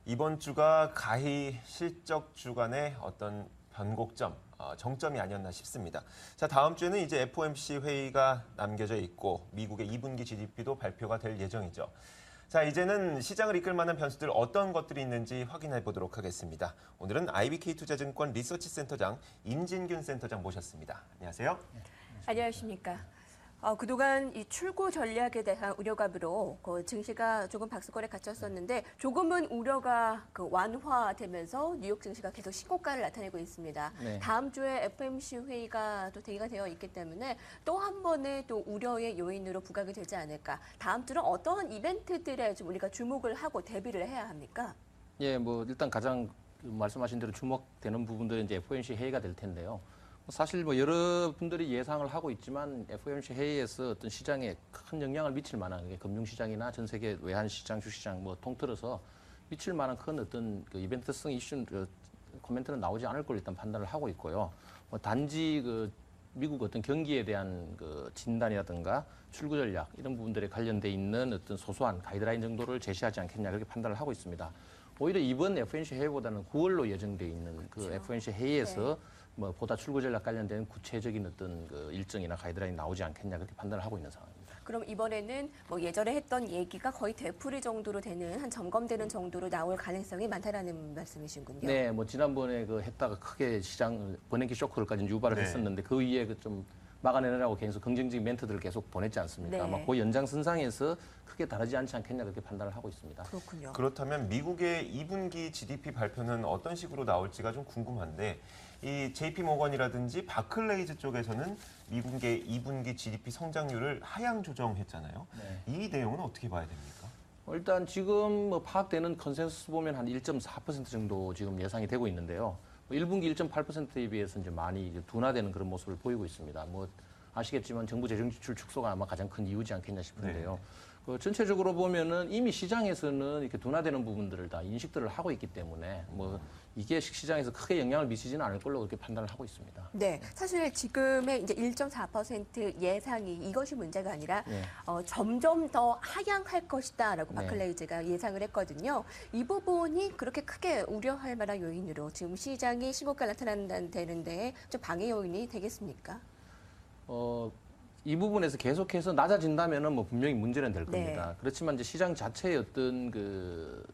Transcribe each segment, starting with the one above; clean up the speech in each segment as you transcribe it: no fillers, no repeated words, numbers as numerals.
이번 주가 가히 실적 주간의 어떤 변곡점, 정점이 아니었나 싶습니다. 자, 다음 주에는 이제 FOMC 회의가 남겨져 있고 미국의 2분기 GDP도 발표가 될 예정이죠. 자, 이제는 시장을 이끌 만한 변수들 어떤 것들이 있는지 확인해 보도록 하겠습니다. 오늘은 IBK투자증권 리서치센터장 임진균 센터장 모셨습니다. 안녕하세요. 안녕하십니까. 그동안 이 출구 전략에 대한 우려감으로 증시가 조금 박스권에 갇혔었는데 조금은 우려가 완화되면서 뉴욕 증시가 계속 신고가를 나타내고 있습니다. 네. 다음 주에 FOMC 회의가 또 대기가 되어 있기 때문에 또 한 번의 또 우려의 요인으로 부각이 되지 않을까. 다음 주는 어떠한 이벤트들에 좀 우리가 주목을 하고 대비를 해야 합니까? 예, 뭐 일단 가장 말씀하신 대로 주목되는 부분들은 이제 FOMC 회의가 될 텐데요. 사실 뭐 여러분들이 예상을 하고 있지만 FOMC 회의에서 어떤 시장에 큰 영향을 미칠 만한 금융시장이나 전 세계 외환시장, 주시장 뭐 통틀어서 미칠 만한 큰 어떤 그 이벤트성 이슈 코멘트는 나오지 않을 걸로 일단 판단을 하고 있고요. 뭐 단지 그 미국 어떤 경기에 대한 그 진단이라든가 출구 전략 이런 부분들에 관련돼 있는 어떤 소소한 가이드라인 정도를 제시하지 않겠냐 그렇게 판단을 하고 있습니다. 오히려 이번 FOMC 회의보다는 9월로 예정돼 있는 그 그렇죠. FOMC 회의에서 네. 뭐 보다 출구 전략 관련된 구체적인 어떤 그 일정이나 가이드라인이 나오지 않겠냐 그렇게 판단을 하고 있는 상황입니다. 그럼 이번에는 뭐 예전에 했던 얘기가 거의 되풀이 정도로 되는 한 점검되는 정도로 나올 가능성이 많다라는 말씀이신군요. 네, 뭐 지난번에 그 했다가 크게 시장 버냉키 쇼크를까지 유발을 네. 했었는데 그 위에 그 좀 막아내느라고 계속 긍정적인 멘트들을 계속 보냈지 않습니까? 네. 아마 그 연장선상에서 크게 다르지 않지 않겠냐 그렇게 판단을 하고 있습니다. 그렇군요. 그렇다면 미국의 2분기 GDP 발표는 어떤 식으로 나올지가 좀 궁금한데 이 JP 모건이라든지 바클레이즈 쪽에서는 미국의 2분기 GDP 성장률을 하향 조정했잖아요. 네. 이 내용은 어떻게 봐야 됩니까? 일단 지금 뭐 파악되는 컨센서스 보면 한 1.4% 정도 지금 예상이 되고 있는데요. 1분기 1.8%에 비해서 이제 많이 이제 둔화되는 그런 모습을 보이고 있습니다. 뭐 아시겠지만 정부 재정 지출 축소가 아마 가장 큰 이유지 않겠냐 싶은데요. 네. 그 전체적으로 보면은 이미 시장에서는 이렇게 둔화되는 부분들을 다 인식들을 하고 있기 때문에 뭐 이게 시장에서 크게 영향을 미치지는 않을 걸로 그렇게 판단을 하고 있습니다. 네, 사실 지금의 이제 1.4% 예상이 이것이 문제가 아니라 네. 점점 더 하향할 것이다라고 네. 바클레이즈가 예상을 했거든요. 이 부분이 그렇게 크게 우려할 만한 요인으로 지금 시장이 신고가 나타난다는데 좀 방해 요인이 되겠습니까? 이 부분에서 계속해서 낮아진다면은 뭐 분명히 문제는 될 겁니다. 네. 그렇지만 이제 시장 자체의 어떤 그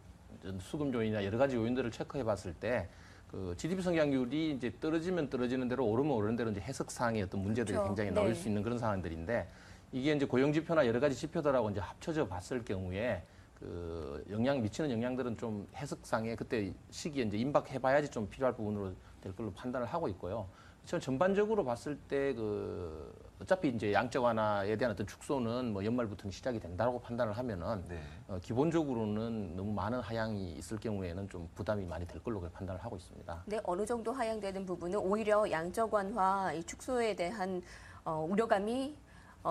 수급 요인이나 여러 가지 요인들을 체크해 봤을 때 그 GDP 성장률이 이제 떨어지면 떨어지는 대로 오르면 오르는 대로 이제 해석상의 어떤 문제들이 그렇죠. 굉장히 네. 나올 수 있는 그런 상황들인데 이게 이제 고용 지표나 여러 가지 지표들하고 이제 합쳐져 봤을 경우에 그 영향 미치는 영향들은 좀 해석상에 그때 시기에 이제 임박해 봐야지 좀 필요할 부분으로 될 걸로 판단을 하고 있고요. 전 전반적으로 봤을 때 그 어차피 이제 양적 완화에 대한 어떤 축소는 뭐 연말부터는 시작이 된다고 판단을 하면은 네. 기본적으로는 너무 많은 하향이 있을 경우에는 좀 부담이 많이 될 걸로 판단을 하고 있습니다. 네, 어느 정도 하향되는 부분은 오히려 양적 완화 이 축소에 대한 우려감이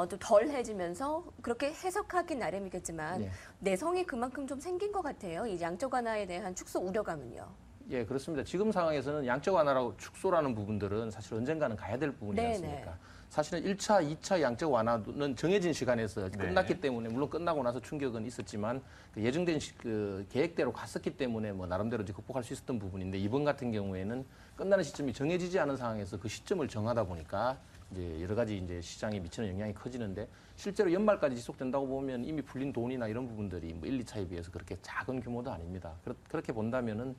좀 덜해지면서 그렇게 해석하기 나름이겠지만 네. 내성이 그만큼 좀 생긴 것 같아요. 이 양적 완화에 대한 축소 우려감은요. 예, 그렇습니다. 지금 상황에서는 양적 완화라고 축소라는 부분들은 사실 언젠가는 가야 될 부분이지 네네. 않습니까? 사실은 1차, 2차 양적 완화는 정해진 시간에서 네. 끝났기 때문에 물론 끝나고 나서 충격은 있었지만 그 예정된 그 계획대로 갔었기 때문에 뭐 나름대로 이제 극복할 수 있었던 부분인데 이번 같은 경우에는 끝나는 시점이 정해지지 않은 상황에서 그 시점을 정하다 보니까 이제 여러 가지 이제 시장에 미치는 영향이 커지는데 실제로 연말까지 지속된다고 보면 이미 풀린 돈이나 이런 부분들이 뭐 1, 2차에 비해서 그렇게 작은 규모도 아닙니다. 그렇게 본다면은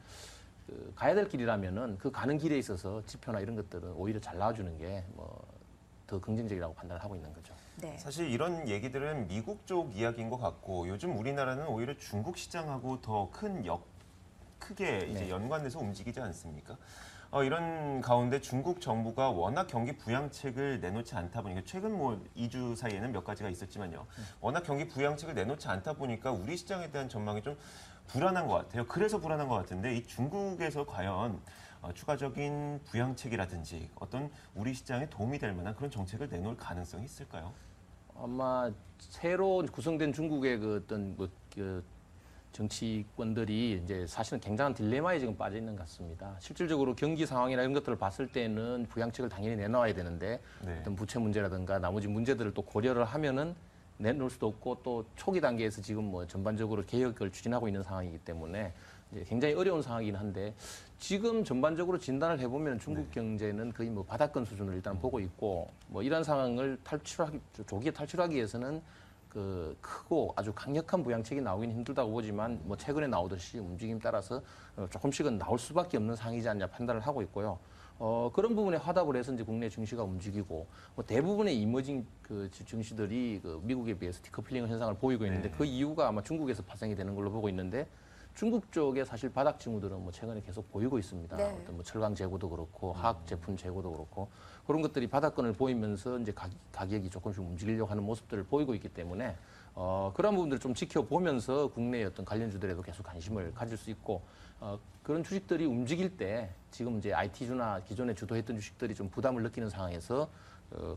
그 가야 될 길이라면은 그 가는 길에 있어서 지표나 이런 것들은 오히려 잘 나와주는 게 뭐 더 긍정적이라고 판단을 하고 있는 거죠. 네. 사실 이런 얘기들은 미국 쪽 이야기인 것 같고 요즘 우리나라는 오히려 중국 시장하고 더 크게 이제 네. 연관돼서 움직이지 않습니까? 이런 가운데 중국 정부가 워낙 경기 부양책을 내놓지 않다 보니까 최근 뭐 2주 사이에는 몇 가지가 있었지만요. 워낙 경기 부양책을 내놓지 않다 보니까 우리 시장에 대한 전망이 좀 불안한 것 같아요. 그래서 불안한 것 같은데 이 중국에서 과연 추가적인 부양책이라든지 어떤 우리 시장에 도움이 될 만한 그런 정책을 내놓을 가능성이 있을까요? 아마 새로 구성된 중국의 그 어떤 그 정치권들이 이제 사실은 굉장한 딜레마에 지금 빠져 있는 것 같습니다. 실질적으로 경기 상황이나 이런 것들을 봤을 때는 부양책을 당연히 내놔야 되는데 네. 어떤 부채 문제라든가 나머지 문제들을 또 고려를 하면은 내놓을 수도 없고 또 초기 단계에서 지금 뭐 전반적으로 개혁을 추진하고 있는 상황이기 때문에 이제 굉장히 어려운 상황이긴 한데 지금 전반적으로 진단을 해보면 중국 경제는 거의 뭐 바닥권 수준을 일단 보고 있고 뭐 이런 상황을 조기에 탈출하기 위해서는 그 크고 아주 강력한 부양책이 나오긴 힘들다고 보지만 뭐 최근에 나오듯이 움직임 따라서 조금씩은 나올 수밖에 없는 상황이지 않냐 판단을 하고 있고요. 그런 부분에 화답을 해서 이제 국내 증시가 움직이고 뭐 대부분의 이머징 그 증시들이 그 미국에 비해서 디커플링 현상을 보이고 있는데 그 이유가 아마 중국에서 발생이 되는 걸로 보고 있는데 중국 쪽에 사실 바닥 징후들은 뭐 최근에 계속 보이고 있습니다. 네. 어떤 뭐 철강 재고도 그렇고 화학 제품 재고도 그렇고 그런 것들이 바닥권을 보이면서 이제 가격이 조금씩 움직이려고 하는 모습들을 보이고 있기 때문에 그런 부분들을 좀 지켜보면서 국내의 어떤 관련주들에도 계속 관심을 가질 수 있고 그런 주식들이 움직일 때 지금 이제 IT주나 기존에 주도했던 주식들이 좀 부담을 느끼는 상황에서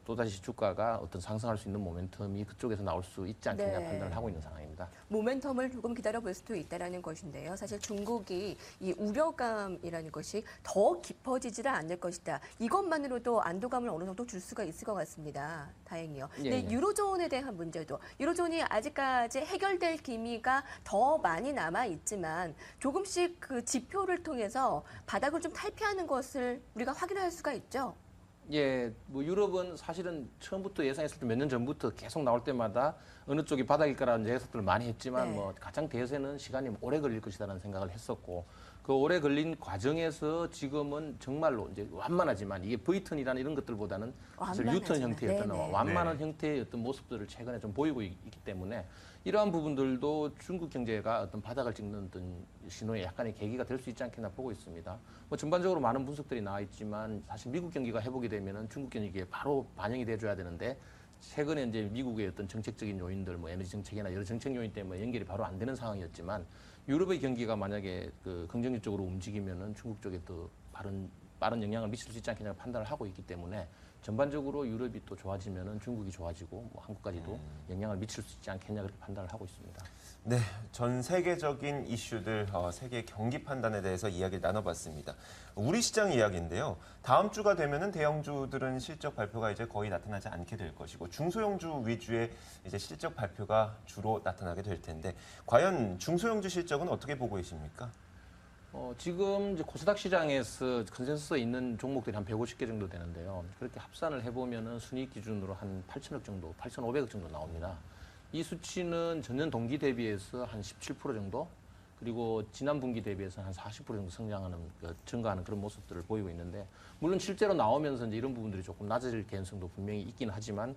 또다시 주가가 어떤 상승할 수 있는 모멘텀이 그쪽에서 나올 수 있지 않겠냐 네. 판단을 하고 있는 상황입니다. 모멘텀을 조금 기다려볼 수도 있다는 것인데요. 사실 중국이 이 우려감이라는 것이 더 깊어지지는 않을 것이다. 이것만으로도 안도감을 어느 정도 줄 수가 있을 것 같습니다. 다행히요. 근데 예. 유로존에 대한 문제도 유로존이 아직까지 해결될 기미가 더 많이 남아 있지만 조금씩 그 지표를 통해서 바닥을 좀 탈피하는 것을 우리가 확인할 수가 있죠. 예, 뭐 유럽은 사실은 처음부터 예상했을 때 몇 년 전부터 계속 나올 때마다 어느 쪽이 바닥일 거라는 예측들을 많이 했지만 네. 뭐 가장 대세는 시간이 오래 걸릴 것이라는 생각을 했었고 그 오래 걸린 과정에서 지금은 정말로 이제 완만하지만 이게 V턴이라는 이런 것들보다는 사실 유턴 완만하지만. 형태의 어떤 네네. 완만한 형태의 어떤 모습들을 최근에 좀 보이고 있기 때문에 이러한 부분들도 중국 경제가 어떤 바닥을 찍는 어떤 신호의 약간의 계기가 될 수 있지 않겠나 보고 있습니다. 뭐 전반적으로 많은 분석들이 나와 있지만 사실 미국 경기가 회복이 되면은 중국 경기에 바로 반영이 돼줘야 되는데 최근에 이제 미국의 어떤 정책적인 요인들, 뭐 에너지 정책이나 여러 정책 요인 때문에 연결이 바로 안 되는 상황이었지만 유럽의 경기가 만약에 그 긍정적 쪽으로 움직이면은 중국 쪽에 더 빠른 영향을 미칠 수 있지 않겠냐 판단을 하고 있기 때문에 전반적으로 유럽이 또 좋아지면은 중국이 좋아지고 뭐 한국까지도 영향을 미칠 수 있지 않겠냐 그렇게 판단을 하고 있습니다. 네, 전 세계적인 이슈들, 세계 경기 판단에 대해서 이야기를 나눠봤습니다. 우리 시장 이야기인데요. 다음 주가 되면은 대형주들은 실적 발표가 이제 거의 나타나지 않게 될 것이고 중소형주 위주의 이제 실적 발표가 주로 나타나게 될 텐데 과연 중소형주 실적은 어떻게 보고 계십니까? 지금 이제 코스닥 시장에서 컨센서스에 있는 종목들이 한 150개 정도 되는데요. 그렇게 합산을 해보면은 순이익 기준으로 한 8천억 정도, 8,500억 정도 나옵니다. 이 수치는 전년 동기 대비해서 한 17% 정도, 그리고 지난 분기 대비해서 한 40% 정도 성장하는, 증가하는 그런 모습들을 보이고 있는데, 물론 실제로 나오면서 이제 이런 부분들이 조금 낮아질 개연성도 분명히 있긴 하지만,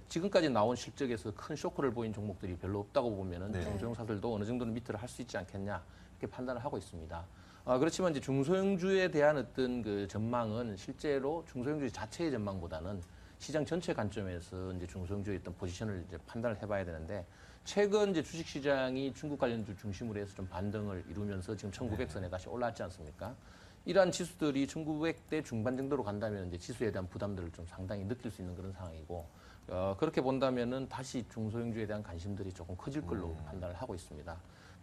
지금까지 나온 실적에서 큰 쇼크를 보인 종목들이 별로 없다고 보면은 네. 중소형사들도 어느 정도는 밑으로 할 수 있지 않겠냐 이렇게 판단을 하고 있습니다. 그렇지만 이제 중소형주에 대한 어떤 그 전망은 실제로 중소형주 자체의 전망보다는 시장 전체 관점에서 이제 중소형주의 어떤 포지션을 이제 판단을 해봐야 되는데 최근 이제 주식 시장이 중국 관련주 중심으로 해서 좀 반등을 이루면서 지금 1900선에 다시 올라왔지 않습니까? 이러한 지수들이 1900대 중반 정도로 간다면 이제 지수에 대한 부담들을 좀 상당히 느낄 수 있는 그런 상황이고 그렇게 본다면은 다시 중소형주에 대한 관심들이 조금 커질 걸로 판단을 하고 있습니다.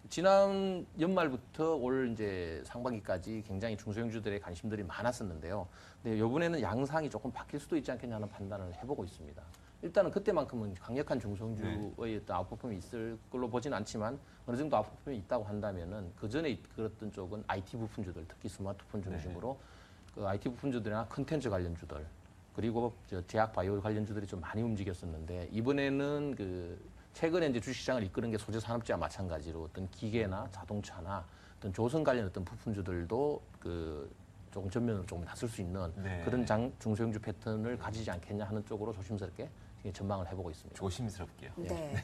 지난 연말부터 올 이제 상반기까지 굉장히 중소형주들의 관심들이 많았었는데요. 근데 이번에는 양상이 조금 바뀔 수도 있지 않겠냐는 판단을 해보고 있습니다. 일단은 그때만큼은 강력한 중소형주의 어떤 아웃퍼폼이 있을 걸로 보진 않지만 어느 정도 아웃퍼폼이 있다고 한다면은 그 전에 그랬던 쪽은 IT 부품주들, 특히 스마트폰 중심으로 그 IT 부품주들이나 컨텐츠 관련주들 그리고 제약 바이오 관련주들이 좀 많이 움직였었는데 이번에는 최근에 이제 주식시장을 이끄는 게 소재 산업재와 마찬가지로 어떤 기계나 자동차나 어떤 조선 관련 어떤 부품주들도 조금 전면으로 조금 나설 수 있는 네. 그런 중소형주 패턴을 가지지 않겠냐 하는 쪽으로 조심스럽게 전망을 해보고 있습니다. 조심스럽게요. 네.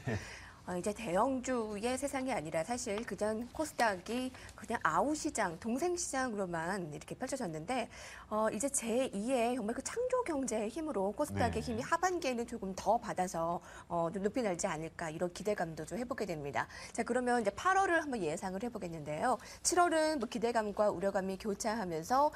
이제 대형주의 세상이 아니라 사실 그전 코스닥이 그냥 아우시장, 동생시장으로만 이렇게 펼쳐졌는데 이제 제2의 정말 그 창조 경제의 힘으로 코스닥의 네. 힘이 하반기에는 조금 더 받아서 좀 높이 날지 않을까 이런 기대감도 좀 해보게 됩니다. 자, 그러면 이제 8월을 한번 예상을 해보겠는데요. 7월은 뭐 기대감과 우려감이 교차하면서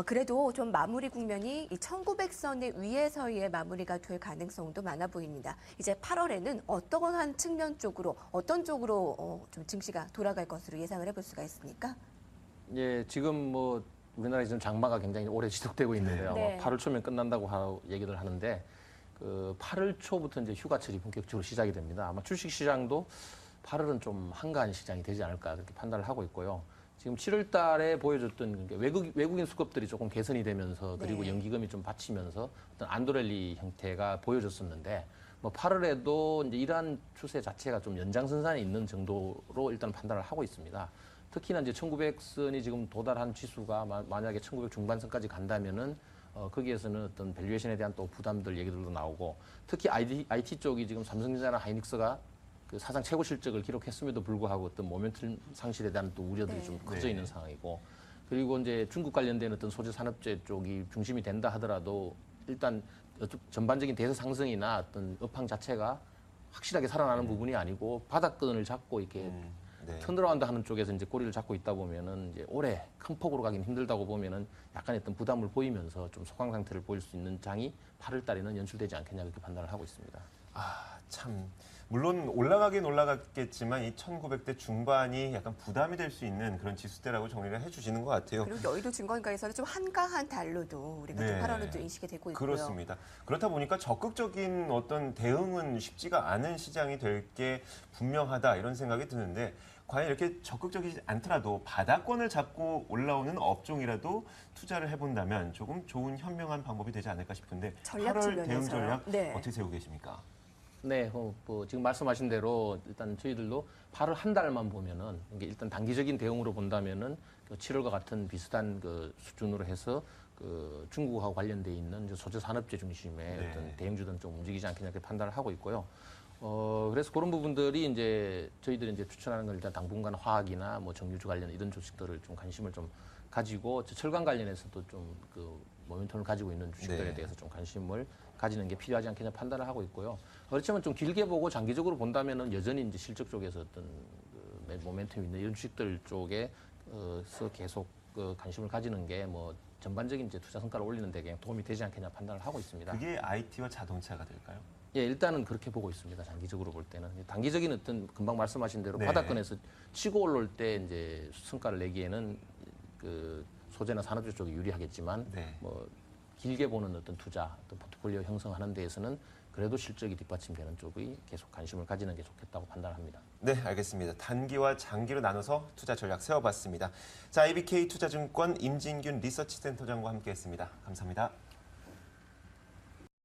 그래도 좀 마무리 국면이 이 1900선의 위에서의 마무리가 될 가능성도 많아 보입니다. 이제 8월에는 어떠한 측면 쪽으로 어떤 쪽으로 좀 증시가 돌아갈 것으로 예상을 해볼 수가 있습니까? 예, 지금 뭐 우리나라에 지금 장마가 굉장히 오래 지속되고 있는데요. 네. 8월 초면 끝난다고 얘기를 하는데 8월 초부터 이제 휴가철이 본격적으로 시작이 됩니다. 아마 주식 시장도 8월은 좀 한가한 시장이 되지 않을까 그렇게 판단을 하고 있고요. 지금 7월 달에 보여줬던 게 외국인 수급들이 조금 개선이 되면서 그리고 네. 연기금이 좀 받치면서 어떤 안도랠리 형태가 보여졌었는데 뭐 8월에도 이제 이러한 추세 자체가 좀 연장선상에 있는 정도로 일단 판단을 하고 있습니다. 특히나 이제 1900선이 지금 도달한 지수가 만약에 1900 중반선까지 간다면은 거기에서는 어떤 밸류에이션에 대한 또 부담들 얘기들도 나오고 특히 IT 쪽이 지금 삼성전자나 하이닉스가 그 사상 최고 실적을 기록했음에도 불구하고 어떤 모멘텀 상실에 대한 또 우려들이 네. 좀 커져 있는 상황이고 그리고 이제 중국 관련된 어떤 소재 산업재 쪽이 중심이 된다 하더라도 일단 전반적인 대세 상승이나 어떤 업황 자체가 확실하게 살아나는 부분이 아니고 바닥권을 잡고 이렇게 네. 턴어라운드 하는 쪽에서 이제 꼬리를 잡고 있다 보면은 이제 올해 큰 폭으로 가긴 힘들다고 보면은 약간의 어떤 부담을 보이면서 좀 소강 상태를 보일 수 있는 장이 8월 달에는 연출되지 않겠냐 그렇게 판단을 하고 있습니다. 아, 참. 물론 올라가긴 올라갔겠지만 이 1900대 중반이 약간 부담이 될 수 있는 그런 지수대라고 정리를 해주시는 것 같아요. 그리고 여의도 증권가에서는 좀 한가한 달로도 우리가 네. 또 8월은 또 인식이 되고 있고요. 그렇습니다. 그렇다 보니까 적극적인 어떤 대응은 쉽지가 않은 시장이 될 게 분명하다 이런 생각이 드는데 과연 이렇게 적극적이지 않더라도 바닥권을 잡고 올라오는 업종이라도 투자를 해본다면 조금 좋은 현명한 방법이 되지 않을까 싶은데 전략 8월 대응 측면에서요. 전략 네. 어떻게 세우고 계십니까? 네, 뭐 지금 말씀하신 대로 일단 저희들도 8월 한 달만 보면은 이게 일단 단기적인 대응으로 본다면은 그 7월과 같은 비슷한 그 수준으로 해서 그 중국하고 관련돼 있는 이제 소재 산업재 중심의 네. 어떤 대형주들은 좀 움직이지 않겠냐 이렇게 판단을 하고 있고요. 그래서 그런 부분들이 이제 저희들이 이제 추천하는 건 일단 당분간 화학이나 뭐 정유주 관련 이런 주식들을 좀 관심을 좀 가지고 철강 관련해서도 좀 그 모멘텀을 가지고 있는 주식들에 네. 대해서 좀 관심을 가지는 게 필요하지 않겠냐 판단을 하고 있고요. 그렇지만 좀 길게 보고 장기적으로 본다면은 여전히 이제 실적 쪽에서 어떤 그 모멘텀 있는 이런 주식들 쪽에서 계속 그 관심을 가지는 게 뭐 전반적인 이제 투자 성과를 올리는 데 그냥 도움이 되지 않겠냐 판단을 하고 있습니다. 그게 IT와 자동차가 될까요? 예, 일단은 그렇게 보고 있습니다. 장기적으로 볼 때는 단기적인 어떤 금방 말씀하신 대로 네. 바닥권에서 치고 올라올 때 이제 성과를 내기에는 그 소재나 산업재 쪽이 유리하겠지만 네. 뭐 길게 보는 어떤 투자, 어떤 포트폴리오 형성하는 데에서는 그래도 실적이 뒷받침되는 쪽이 계속 관심을 가지는 게 좋겠다고 판단합니다. 네, 알겠습니다. 단기와 장기로 나눠서 투자 전략 세워봤습니다. 자, IBK 투자증권 임진균 리서치센터장과 함께했습니다. 감사합니다.